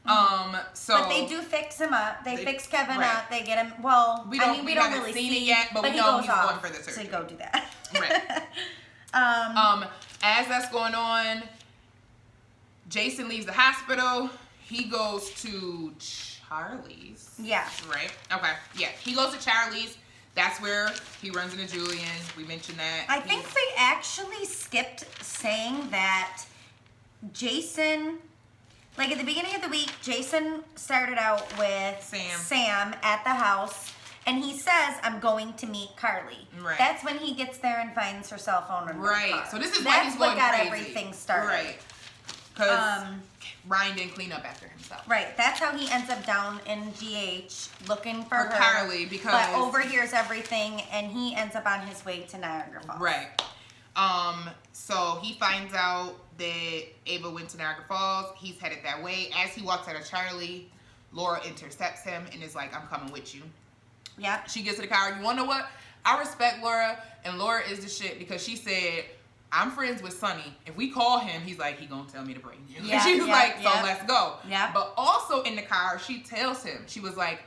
But they do fix him up. They fix Kevin up. They get him. Well, we don't really seen it yet, but we know he's going for the surgery. To go do that. Right. As that's going on, Jason leaves the hospital. He goes to Charlie's. Yeah. Right. Okay. Yeah. He goes to Charlie's. That's where he runs into Julian. We mentioned that. I think they actually skipped saying that Jason. Like, at the beginning of the week, Jason started out with Sam at the house, and he says, I'm going to meet Carly. Right. That's when he gets there and finds her cell phone under the car. So this is why he's going crazy. That's what got everything started. Right. Because Ryan didn't clean up after himself. Right. That's how he ends up down in GH looking for her. Carly, because... But overhears everything, and he ends up on his way to Niagara Falls. Right. So he finds out that Ava went to Niagara Falls. He's headed that way. As he walks out of Charlie, Laura intercepts him and is like, I'm coming with you. Yeah. She gets to the car. You want to know what? I respect Laura, and Laura is the shit because she said, I'm friends with Sonny. If we call him, he's like, he gonna tell me to bring you. Yeah, she was like, so let's go. Yeah. But also in the car, she tells him, she was like,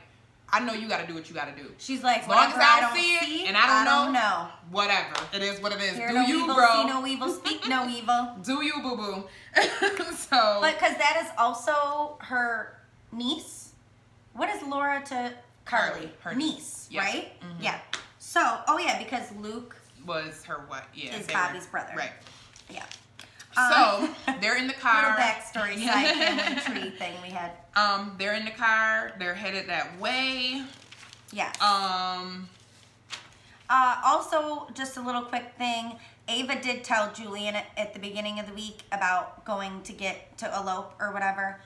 I know you gotta do what you gotta do. She's like, as long as I don't see it and I don't know, whatever. It is what it is. Hear do no you, evil, bro? See no evil, speak no evil. Do you, boo boo? So. But because that is also her niece. What is Laura to Carly? Her niece, right? Mm-hmm. Yeah. So, because Luke was her what? Yeah. Is Bobby's brother. Right. Yeah. So they're in the car. Little backstory side family tree thing we had. They're in the car. They're headed that way. Yes. Also, just a little quick thing. Ava did tell Julian at the beginning of the week about going to elope or whatever.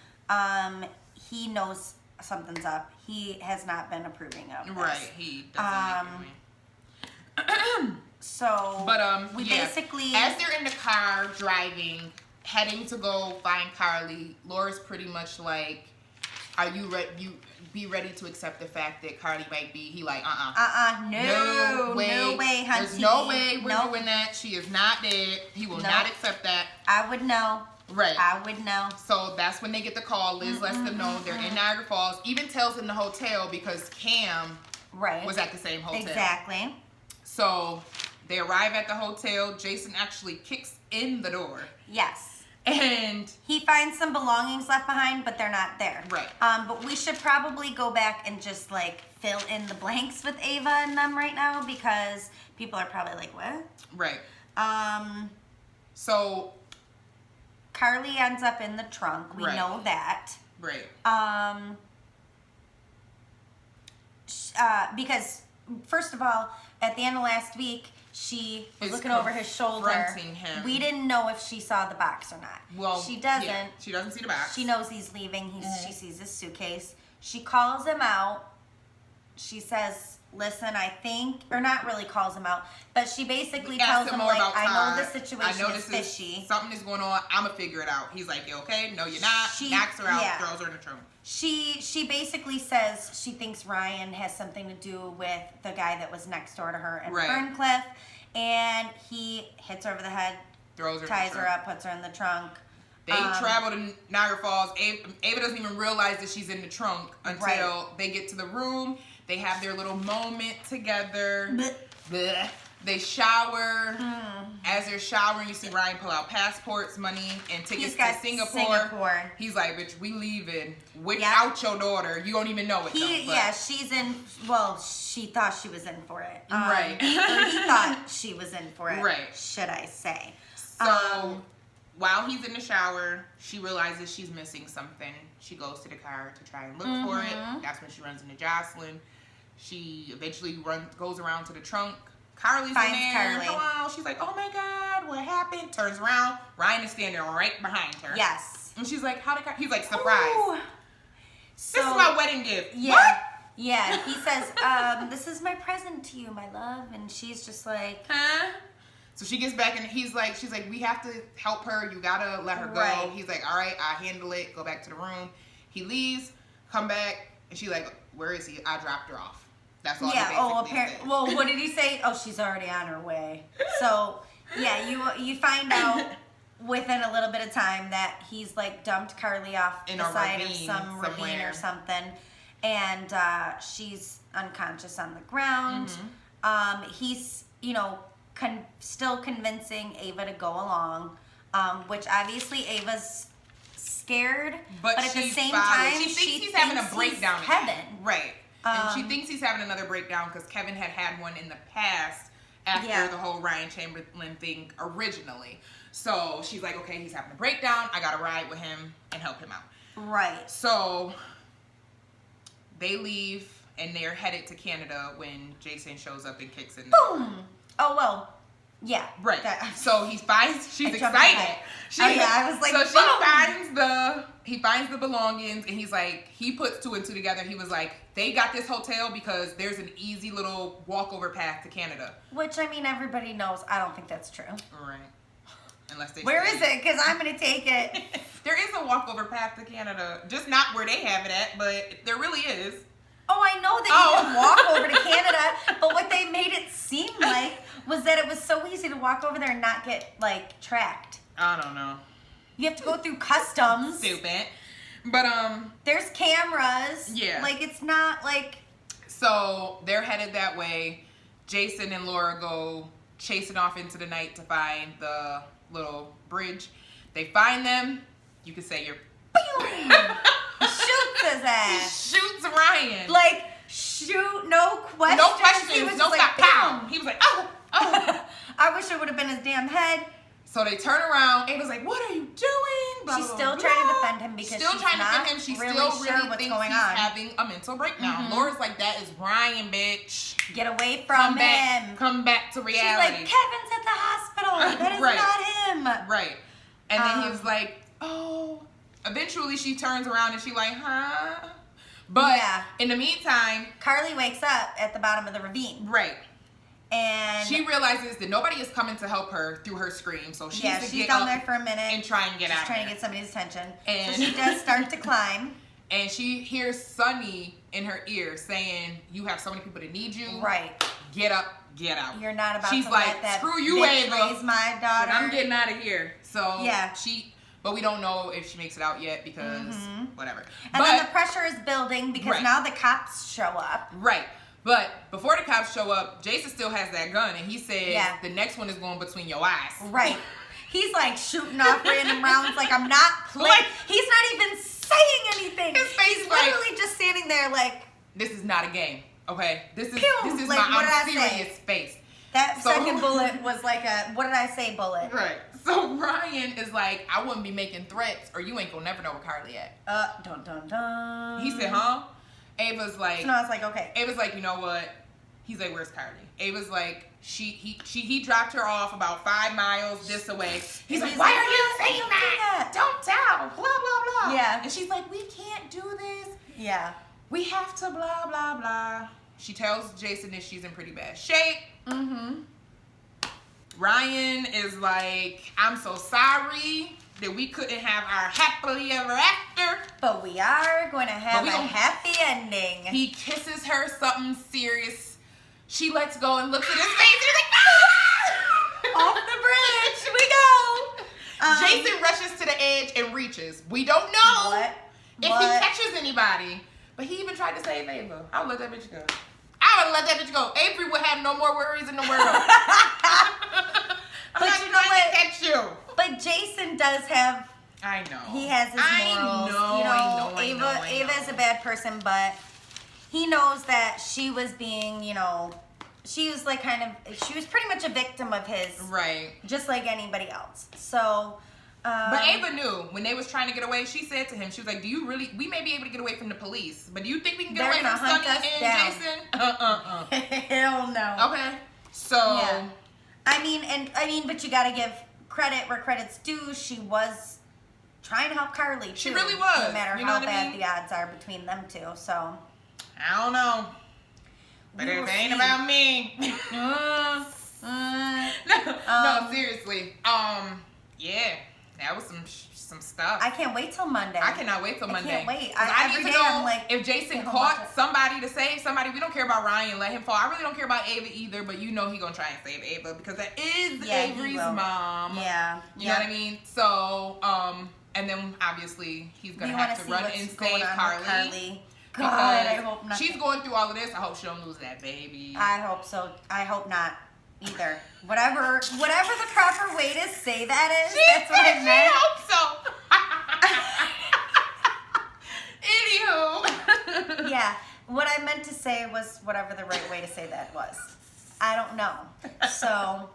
He knows something's up. He has not been approving of this. Right. He doesn't. So, but we basically, as they're in the car driving, heading to go find Carly, Laura's pretty much like, are you ready? You be ready to accept the fact that Carly might be. He like, no way, hunty. There's no way we're doing that. She is not dead. He will not accept that. I would know. Right. I would know. So that's when they get the call. Liz lets them know they're in Niagara Falls. Even tells them the hotel because Cam was at the same hotel. Exactly. So they arrive at the hotel. Jason actually kicks in the door. Yes. And he finds some belongings left behind, but they're not there. Right. But we should probably go back and just like fill in the blanks with Ava and them right now because people are probably like, what? Right. So Carly ends up in the trunk. We know that. Right. Because first of all, at the end of last week, she was looking over his shoulder. Him. We didn't know if she saw the box or not. Well, she doesn't. Yeah, she doesn't see the box. She knows he's leaving. She sees his suitcase. She calls him out. She says, listen, I think, or not really calls him out, but she basically tells him, like, I know the situation is fishy. Something is going on. I'm going to figure it out. He's like, you okay? No, you're not. Knocks her out, throws her in the trunk. She basically says she thinks Ryan has something to do with the guy that was next door to her in Ferncliff, and he hits her over the head, ties her up, puts her in the trunk. They travel to Niagara Falls. Ava doesn't even realize that she's in the trunk until they get to the room. They have their little moment together. Blech. They shower. As they're showering, you see Ryan pull out passports, money, and tickets to Singapore. He's like, bitch, we leaving without your daughter. You don't even know it. She's in. Well, she thought she was in for it. Right. Or he thought she was in for it. Right. Should I say. So, while he's in the shower, she realizes she's missing something. She goes to the car to try and look for it. That's when she runs into Jocelyn. She eventually goes around to the trunk. Carly's in there. Hello. She's like, oh my God, what happened? Turns around. Ryan is standing right behind her. Yes. And she's like, he's like, surprise. Ooh. So, this is my wedding gift. Yeah. What? Yeah. He says, this is my present to you, my love. And she's just like, huh? So she gets back and she's like, we have to help her. You gotta let her go. Right. He's like, all right, I'll handle it. Go back to the room. He leaves, come back, and she's like, where is he? I dropped her off. That's all. Yeah. Apparently. Well, what did he say? Oh, she's already on her way. So yeah, you find out within a little bit of time that he's like dumped Carly off the side of some ravine or something, and she's unconscious on the ground. He's still convincing Ava to go along, which obviously Ava's scared, but at the same time, she thinks he's having a breakdown. Right. And she thinks he's having another breakdown because Kevin had one in the past after the whole Ryan Chamberlain thing originally. So she's like, okay, he's having a breakdown. I got to ride with him and help him out. Right. So they leave and they're headed to Canada when Jason shows up and kicks in. Boom! Oh, well. Yeah. Right. So she's excited. I was like, so he finds the belongings and he's like, he puts two and two together. He was like, they got this hotel because there's an easy little walkover path to Canada. Which, I mean, everybody knows. I don't think that's true. Right. Unless they Where is it? Because I'm going to take it. There is a walkover path to Canada. Just not where they have it at, but there really is. Oh, I know that you can walk over to Canada, but what they made it seem like was that it was so easy to walk over there and not get, like, tracked. I don't know. You have to go through customs. Stupid. But, there's cameras. Yeah. Like, it's not, like... So, they're headed that way. Jason and Laura go chasing off into the night to find the little bridge. They find them. You could say you're... Shoots his ass. He shoots Ryan. Like, shoot, no questions. No questions, no like, stop, pow. He was like, oh. I wish it would have been his damn head. So they turn around. Ava's like, what are you doing? Blah, she's blah, still blah, trying blah. to defend him because she's really still sure what's thinks going he's on. having a mental breakdown. Laura's like, that is Ryan, bitch. Get away from him. Come back to reality. She's like, Kevin's at the hospital. That is not him. Right. And then he's like, oh. Eventually she turns around and she like, huh? But in the meantime, Carly wakes up at the bottom of the ravine. Right. And she realizes that nobody is coming to help her through her scream. So she's down there for a minute and try and get out. She's trying to get somebody's attention. And so she does start to climb. and she hears Sonny in her ear saying, "You have so many people that need you. Right. Get up, get out." You're not about She's to like, let that "Screw you, bitch Ava. raise my daughter." I'm getting out of here. So yeah. But we don't know if she makes it out yet because whatever. And then the pressure is building because now the cops show up. Right. But before the cops show up, Jason still has that gun, and he says the next one is going between your eyes. Right. He's like shooting off random rounds like I'm not playing. Like, he's not even saying anything. He's literally just standing there like, this is not a game, okay? This is like, my serious face. That second bullet was like a, what did I say, bullet? Right. So Ryan is like, I wouldn't be making threats or you ain't gonna never know where Carly at. Dun dun dun. He said, huh? Ava's like, so I was like, okay. Ava's like, you know what? He's like, where's Carly? Ava's like, he dropped her off about 5 miles this away. He's like, why are you saying that? Don't tell. Blah, blah, blah. Yeah. And she's like, we can't do this. Yeah. We have to blah, blah, blah. She tells Jason that she's in pretty bad shape. Ryan is like, I'm so sorry that we couldn't have our happily ever after. But we are going to have a happy ending. He kisses her something serious. She lets go and looks at his face. He's like, ah! Off the bridge we go. Jason rushes to the edge and reaches. We don't know if he catches anybody. But he even tried to save Ava. I would let that bitch go. I would let that bitch go. Avery would have no more worries in the world. I'm not trying to catch you. But Jason does have. I know. He has his morals. I know. Ava is a bad person, but he knows that she was being, she was like she was pretty much a victim of his. Right. Just like anybody else. So. But Ava knew when they was trying to get away. She said to him, she was like, "Do you really? We may be able to get away from the police, but do you think we can get away from Sonny and Jason?" Hell no. Okay. So. Yeah. I mean, but you gotta give credit where credit's due. She was trying to help Carly too. She really was. No matter how bad the odds are between them two. So. I don't know. But it ain't about me. No, seriously. Yeah. That was some stuff. I can't wait till Monday. I cannot wait till Monday. I can't wait. I need to know if Jason caught somebody to save somebody. We don't care about Ryan. Let him fall. I really don't care about Ava either, but he gonna try and save Ava because that is Avery's mom. Yeah. You know what I mean? So, and then obviously he's gonna have to run and save Carly. God, I hope not. She's going through all of this. I hope she don't lose that baby. I hope so. I hope not. Either. Whatever the proper way to say that is, that's what I meant. I hope so. Anywho. Yeah. What I meant to say was whatever the right way to say that was. I don't know. So,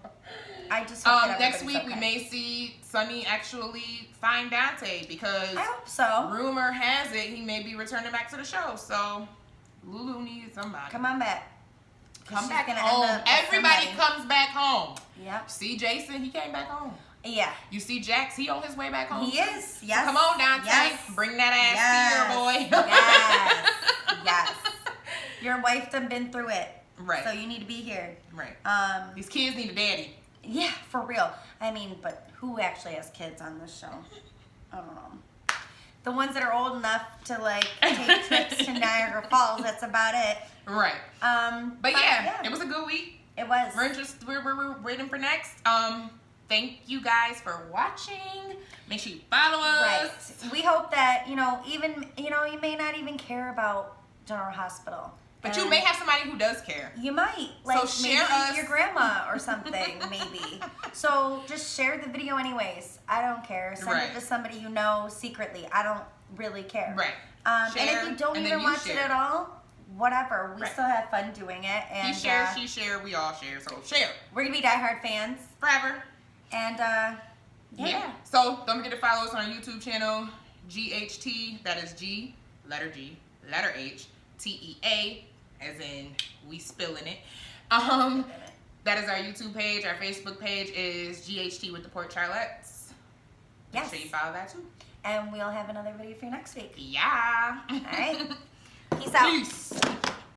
I just hope that next week okay. we may see Sonny actually find Dante because I hope so. Rumor has it he may be returning back to the show. So, Lulu needs somebody. Come on back. Come back home. Everybody comes back home. Yep. See Jason, he came back home. Yeah. You see Jax, he on his way back home. He is. Yes. So come on, Dante. Yes. Bring that ass here, boy. Yes. Yes. Your wife done been through it. Right. So you need to be here. Right. These kids need a daddy. Yeah, for real. I mean, but who actually has kids on this show? I don't know. The ones that are old enough to like take trips to Niagara Falls. That's about it. Right. But yeah, it was a good week. It was. We're waiting for next. Thank you guys for watching. Make sure you follow us. Right. We hope that even you may not even care about General Hospital. But you may have somebody who does care. You might. Like so share maybe your grandma or something, maybe. So just share the video anyways. I don't care. Send it to somebody you know secretly. I don't really care. Right. And if you don't even watch it at all, whatever. We still have fun doing it. And he shares, she shares, we all share. So share. We're going to be diehard fans. Forever. And yeah. So don't forget to follow us on our YouTube channel, GHT. That is G, letter H, TEA. As in, we spilling it. That is our YouTube page. Our Facebook page is GHT with the Pork Charlettes. Make sure you follow that too. And we'll have another video for you next week. Yeah. All right. Peace out. Peace.